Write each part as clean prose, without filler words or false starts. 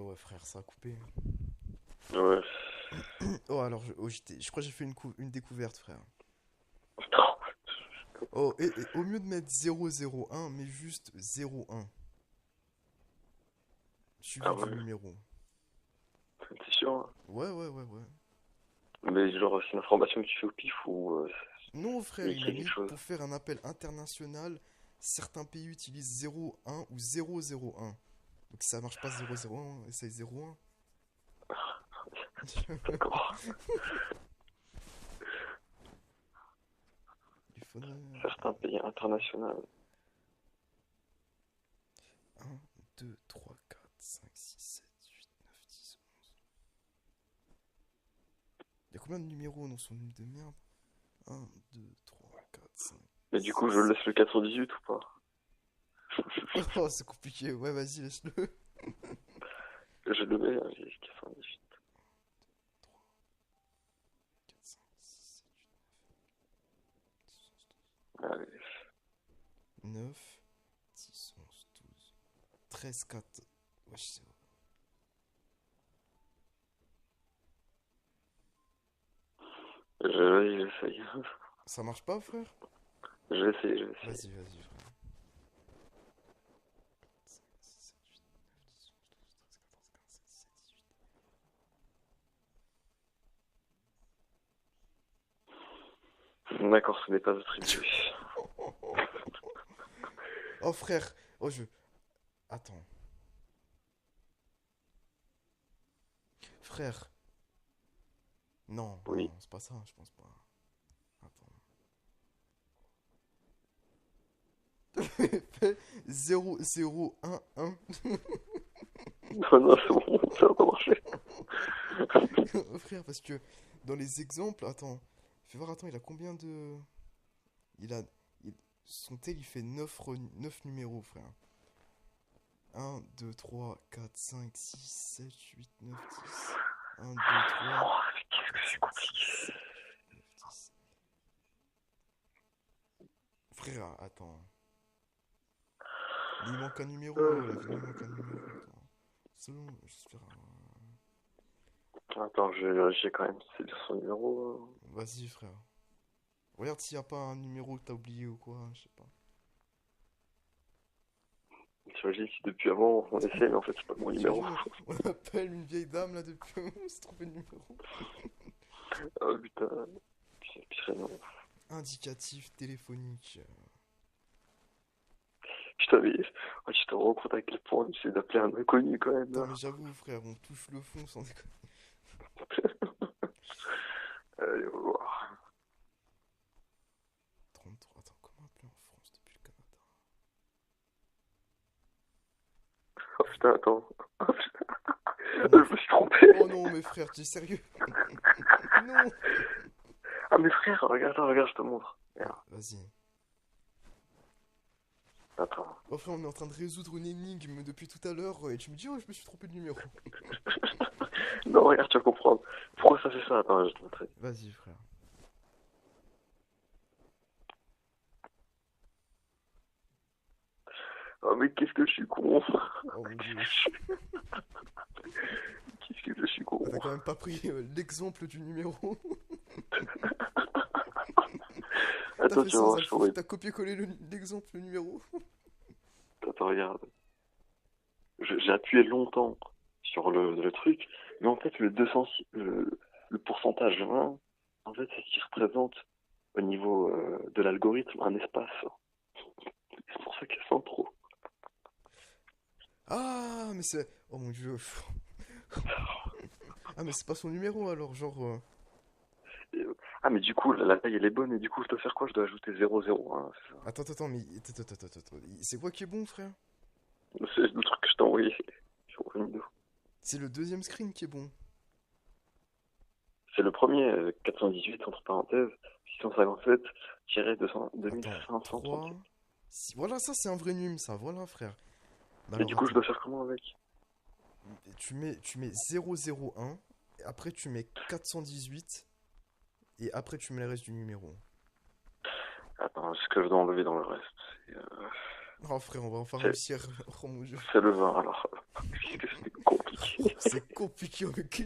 Ouais, frère, ça a coupé. Ouais. Oh, alors, je crois que j'ai fait une découverte, frère. Putain, Oh, et au mieux de mettre 001, mais juste 01, ah suivi du ouais, numéro. c'est sûr, hein. Ouais, ouais, ouais, ouais. Mais genre, c'est une information que tu fais au pif ou Non, il frère, y a il m'a écrit quelque mis chose. pour faire un appel international, certains pays utilisent 01 ou 001. Donc si ça marche pas 001, essaye 01. D'accord. Il faudrait Certains pays internationaux. 1, 2, 3, 4, 5, 6, 7, 8, 9, 10. Il y a combien de numéros dans son numéro de merde? 1, 2, 3, 4, 5, Mais du 6, coup, je 7. laisse le 418 ou pas? Oh, c'est compliqué. Ouais, vas-y, laisse-le. Je le mets, hein, j'ai 418. 3, 4, 5, 6, Allez. 9, 10, 11, 12, 13, 4. Ouais, je sais. Vas-y, j'essaye. Ça marche pas, frère? Je vais essayer, je vais essayer. Vas-y, vas-y, frère. 5, 6, 7, 8, 9, 10, 11, 12, 13, 14, 15, 16, 17, 18. D'accord, ce n'est pas attribué. Oh, frère. Oh, je. Attends. Frère. Non, Oui. non, c'est pas ça, je pense pas. Attends. 0, 0, 1, 1. Non, non, c'est bon, ça va pas marcher. Frère, parce que dans les exemples, attends, fais voir, attends, il a combien de. Il a. Son tel, il fait 9 numéros, frère. 1, 2, 3, 4, 5, 6, 7, 8, 9, 10. 1, 2, 3, Oh, mais qu'est-ce que 4, c'est 5, 6, compliqué. 7, 9, 10. Frère, attends. Mais il manque un numéro, là, il manque un numéro, attends. Selon, j'espère. Attends, je vais vérifier quand même si c'est son numéro. Vas-y, frère. Regarde s'il n'y a pas un numéro que t'as oublié ou quoi, je sais pas. T'imagines si depuis avant on essaie, mais en fait c'est pas mon numéro. T'imagines, on appelle une vieille dame là depuis on s'est trompé de numéro. Oh putain, pire non. Indicatif téléphonique. Putain, mais oh, tu te rends compte à quel point j'essaie d'appeler un inconnu quand même Putain, mais là. j'avoue, frère, on touche le fond sans déconner. Allez, on va voir. 33, attends, comment appeler en France depuis le Canada? Oh putain, attends. Oh, putain, Oh je non, me suis trompé. oh non, mais frère, tu es sérieux? Non! Ah mais frère, regarde, regarde, je te montre. Regarde, Vas-y. attends. Oh frère, on est en train de résoudre une énigme depuis tout à l'heure et tu me dis, oh, je me suis trompé de numéro. Non, regarde, tu vas comprendre. Pourquoi ça fait ça? Attends, je vais te montrer. Vas-y, frère. Oh mais qu'est-ce que je suis con. Oh mon dieu. Qu'est-ce que je suis con. Ah, t'as quand même pas pris l'exemple du numéro. T'as Attends, fait tu vas sans voir, je alpha, t'envoie. t'as copié-collé l'exemple, le numéro. Attends, regarde. J'ai appuyé longtemps sur le truc, mais en fait, le pourcentage 20, en fait, c'est ce qui représente au niveau de l'algorithme un espace. C'est pour ça qu'il sent trop. Ah, mais c'est. Oh mon dieu. Ah, mais c'est pas son numéro alors, genre. Ah, mais du coup, la taille, elle est bonne, et du coup, je dois faire quoi? Je dois ajouter 0,01, c'est ça? Attends, attends, mais. Attends. C'est quoi qui est bon, frère? C'est le truc que je t'ai envoyé sur Windows. C'est le deuxième screen qui est bon. C'est le premier, 418, entre parenthèses, 657-200 Attends, 2537. 3. Voilà, ça c'est un vrai num, ça, voilà, frère. Mais Et alors, du coup, je attends. dois faire comment avec? Tu mets 001, et après tu mets 418, et après tu mets le reste du numéro. Attends, ce que je dois enlever dans le reste, Oh frère, on va enfin c'est réussir. Oh mon dieu. c'est le 20, alors. Qu'est-ce que c'était compliqué. compliqué. C'est compliqué, ok.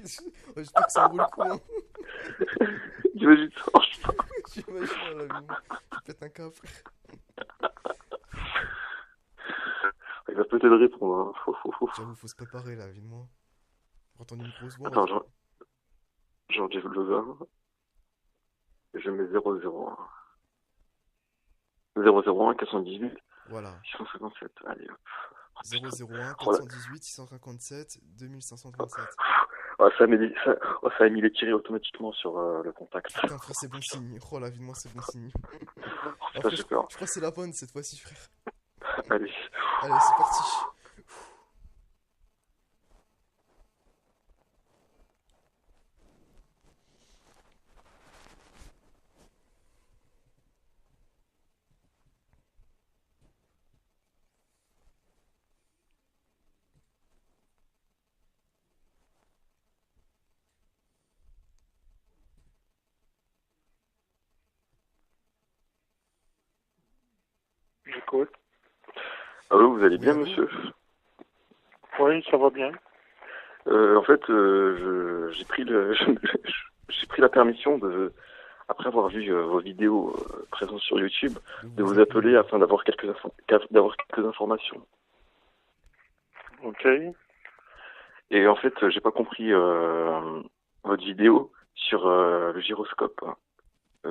J'espère que ça vaut le coup, hein. J'imagine ça marche pas. J'imagine, là, vivement. Tu pètes un câble, frère. Il va peut-être répondre. Hein. J'avoue, faut se préparer, là, vivement. J'ai entendu une grosse voix, on Attends, dirait. j'enlève le 20 et je mets 001. 001 418 Voilà. 657. Allez hop. Oh, putain. 001 Oh là. 418 657 2537. Oh, ça a mis les tirés automatiquement sur le contact. Putain, frère, c'est bon signe. Oh là, vivement, c'est bon signe. Oh, putain, Après, j'ai je peur. crois que c'est la bonne cette fois-ci, frère. Allez. Allez, c'est parti. J'écoute. Allô, vous allez Oui, bien, allô? monsieur? Oui, ça va bien. En fait, j'ai pris j'ai pris la permission après avoir vu vos vidéos présentes sur YouTube, de vous appeler afin d'avoir quelques informations. OK. Et en fait, j'ai pas compris votre vidéo sur le gyroscope.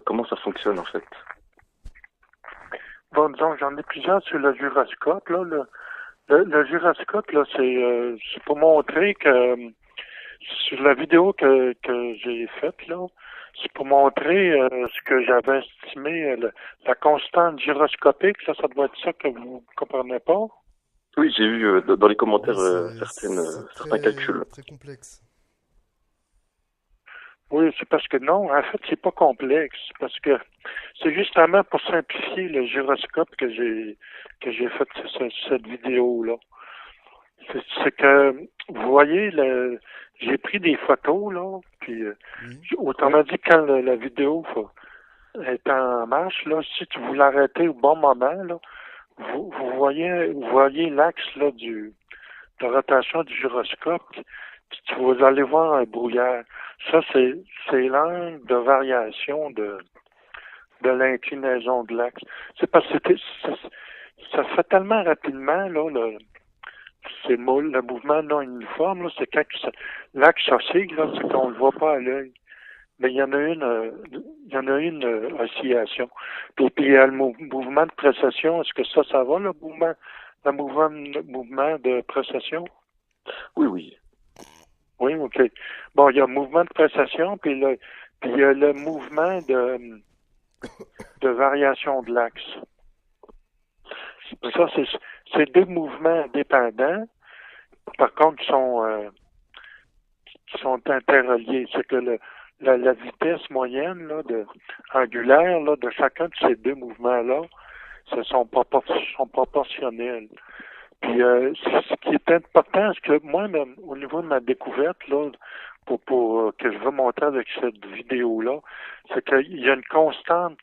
Comment ça fonctionne en fait? Bon, disons, j'en ai plusieurs sur le gyroscope, là. Le gyroscope, là, c'est pour montrer que sur la vidéo que j'ai faite, là, c'est pour montrer ce que j'avais estimé, la constante gyroscopique. Ça doit être ça que vous comprenez pas. Oui, j'ai vu dans les commentaires Oui, certains très, calculs. très complexe. Oui, c'est parce que non, en fait, c'est pas complexe, parce que c'est justement pour simplifier le gyroscope que j'ai fait cette vidéo-là. C'est que vous voyez, j'ai pris des photos là, puis Oui. autrement dit, quand la vidéo est en marche, là, si tu vous l'arrêtez au bon moment, là, vous voyez l'axe là de rotation du gyroscope. Puis vous allez voir un brouillard. Ça, c'est l'angle de variation de l'inclinaison de l'axe. C'est parce que ça se fait tellement rapidement, là, c'est le mouvement non uniforme, là, c'est quand l'axe oscille, là, c'est qu'on le voit pas à l'œil. Mais il y en a une oscillation. Puis il y a le mouvement de précession. Est-ce que ça va, le mouvement de précession? Oui, oui. Oui, OK. Bon, il y a le mouvement de précession, puis il y a le mouvement de variation de l'axe. Ça, c'est deux mouvements indépendants, par contre, qui sont interreliés. C'est que la vitesse moyenne là, angulaire là, de chacun de ces deux mouvements-là, sont proportionnels. Puis ce qui est important, c'est que moi, même, au niveau de ma découverte, là, pour que je veux montrer avec cette vidéo-là, c'est qu'il y a une constante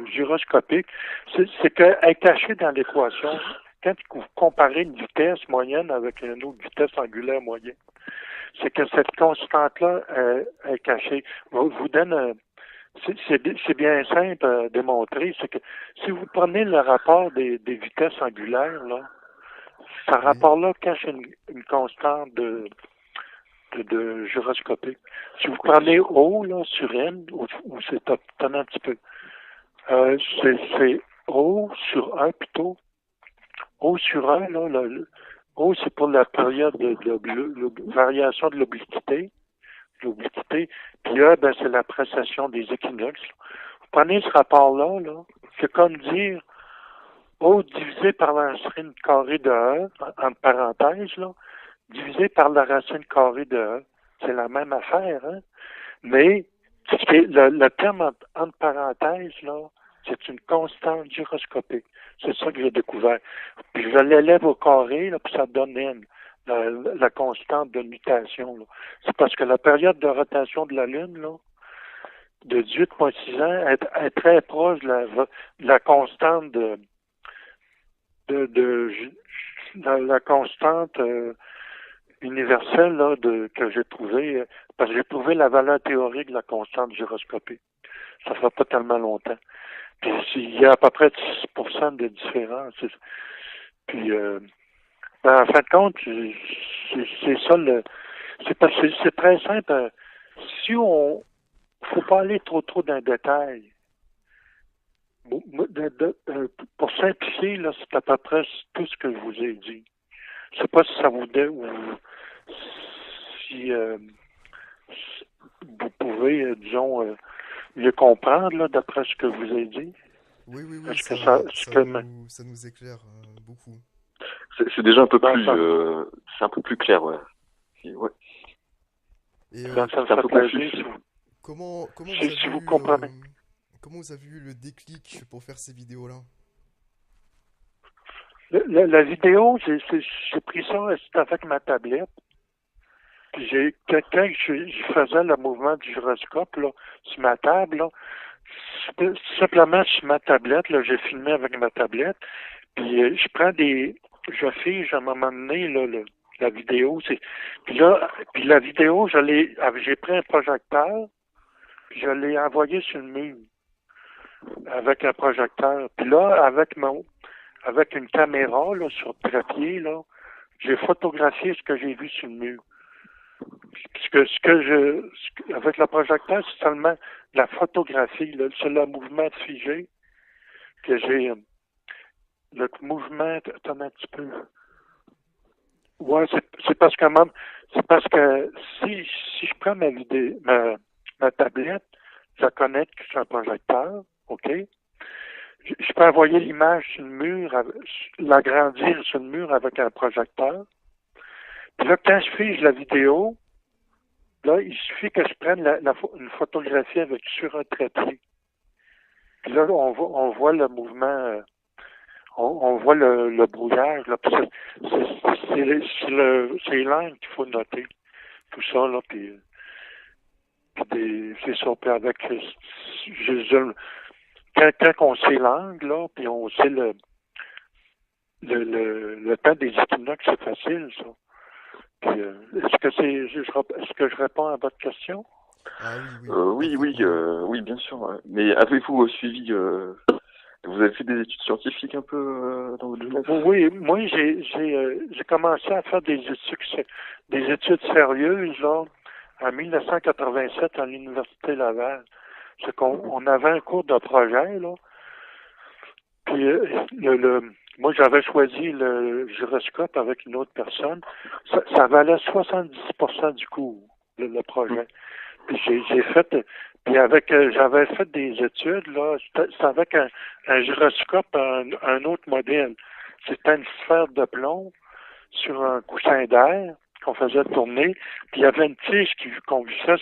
gyroscopique. C'est qu'elle est cachée dans l'équation. Quand vous comparez une vitesse moyenne avec une autre vitesse angulaire moyenne, c'est que cette constante-là est cachée. Vous donne c'est bien simple à démontrer, c'est que si vous prenez le rapport des vitesses angulaires, là, ce rapport-là cache une constante de gyroscopique. Si vous prenez O là, sur N, ou c'est obtenant un petit peu, c'est O sur 1 plutôt. O sur 1, là, O c'est pour la période de variation de l'obliquité. Puis là, ben, c'est la précession des équinoxes. Vous prenez ce rapport-là, là, c'est comme dire O divisé par la racine carrée de 1, entre parenthèses, là, divisé par la racine carrée de 1. C'est la même affaire, hein? Mais le terme entre parenthèses, là, c'est une constante gyroscopique. C'est ça que j'ai découvert. Puis je l'élève au carré, là, puis ça donne N, la constante de nutation. Là. C'est parce que la période de rotation de la Lune, là, de 18,6 ans, est très proche de la constante la constante universelle là, que j'ai trouvée, parce que j'ai trouvé la valeur théorique de la constante gyroscopée. Ça fera pas tellement longtemps. Puis il y a à peu près 6% de différence. Puis en fin de compte, c'est ça c'est très simple. Si on faut pas aller trop dans le détail. Pour simplifier, là, c'est à peu près tout ce que je vous ai dit. Je sais pas si ça vous donne ou si vous pouvez, disons, mieux comprendre là, d'après ce que je vous ai dit. Oui, Est-ce que ça nous éclaire beaucoup. C'est déjà un peu plus, c'est un peu plus clair, ouais. Ouais. Et ça me fait plaisir. Comment vous comprenez. Comment vous avez eu le déclic pour faire ces vidéos-là? La vidéo, j'ai pris ça avec ma tablette. Puis quand je faisais le mouvement du gyroscope là, sur ma table, là, simplement sur ma tablette, là, j'ai filmé avec ma tablette. Puis je fige à un moment donné là, la vidéo. Puis la vidéo, j'ai pris un projecteur, puis je l'ai envoyé sur le mur avec un projecteur. Puis là, avec une caméra là, sur trépied, là, j'ai photographié ce que j'ai vu sur le mur. Avec le projecteur, c'est seulement la photographie, là, c'est le mouvement figé que j'ai. Le mouvement, attends un petit peu. Ouais, c'est parce que si je prends ma tablette, je la connecte sur un projecteur, OK? Je peux envoyer l'image sur le mur, l'agrandir sur le mur avec un projecteur. Puis là, quand je fige la vidéo, là, il suffit que je prenne une photographie sur un trépied. Puis là, on voit le mouvement, on voit le brouillage. Là. C'est les langues qu'il faut noter. Tout ça, là, puis c'est ça. Puis avec, quand on sait l'angle, là, puis on sait le temps des équinoxes, c'est facile, ça. Puis, est-ce que je réponds à votre question? Ah oui. Oui, bien sûr. Ouais. Mais avez-vous suivi, vous avez fait des études scientifiques un peu dans votre jeunesse? Oui, moi j'ai commencé à faire des études sérieuses là en 1987 à l'université Laval. C'est qu'on avait un cours de projet là. Puis moi j'avais choisi le gyroscope avec une autre personne. Ça valait 70% du cours, le projet. Puis j'ai fait puis j'avais fait des études là, c'était avec un gyroscope, un autre modèle. C'était une sphère de plomb sur un coussin d'air qu'on faisait tourner, puis il y avait une tige qu'on vissait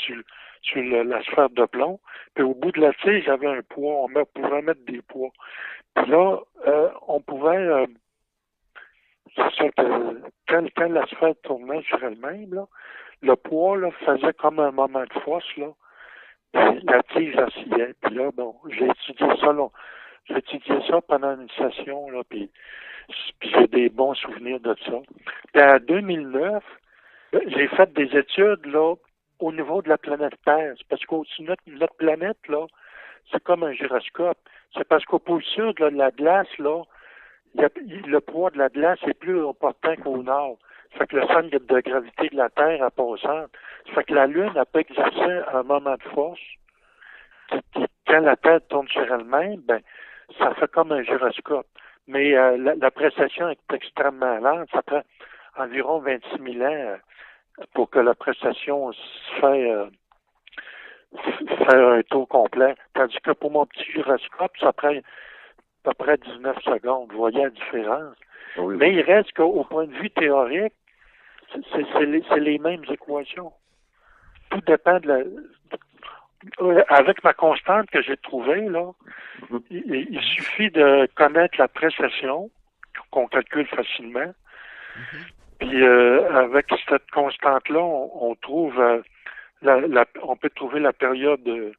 sur la sphère de plomb, puis au bout de la tige, il y avait un poids, on pouvait mettre des poids. Puis là, on pouvait c'est ça que quand la sphère tournait sur elle-même, là, le poids là, faisait comme un moment de force, là. Puis la tige oscillait. Puis là, bon, j'ai étudié ça pendant une session, là, puis j'ai des bons souvenirs de ça. Puis en 2009, j'ai fait des études, là, au niveau de la planète Terre. C'est parce qu'au-dessus de notre planète, là, c'est comme un gyroscope. C'est parce qu'au pôle sud, là, de la glace, là, le poids de la glace est plus important qu'au nord. Ça fait que le centre de gravité de la Terre n'a pas au centre. Ça fait que la Lune n'a pas exercé un moment de force. Quand la Terre tourne sur elle-même, ben, ça fait comme un gyroscope. Mais la précession est extrêmement lente. Ça prend environ 26 000 ans pour que la précession se fait un tour complet. Tandis que pour mon petit gyroscope, ça prend à peu près 19 secondes. Vous voyez la différence. Oui. Mais il reste qu'au point de vue théorique, c'est les mêmes équations. Tout dépend avec ma constante que j'ai trouvée, là, il suffit de connaître la précession, qu'on calcule facilement. Puis avec cette constante-là, on trouve on peut trouver la période du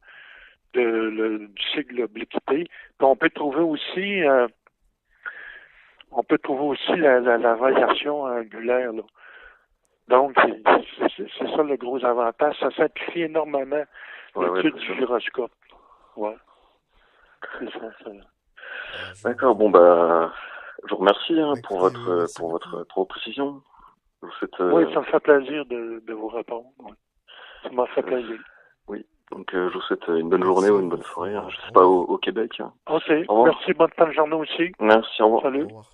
cycle de l'équité. Puis on peut trouver aussi on peut trouver aussi la variation angulaire, là. Donc, c'est ça le gros avantage. Ça simplifie énormément l'étude du gyroscope. Ouais. C'est ça. D'accord, bon bah je vous remercie pour Écoutez, vos précisions. Je vous souhaite, Oui, ça me fait plaisir de vous répondre. Ouais. Ça m'a fait plaisir. oui, donc je vous souhaite une bonne journée Merci. ou une bonne soirée. Je sais pas au Québec. OK. Au revoir. Merci, bonne fin de journée aussi. Merci, au revoir. Salut. Au revoir.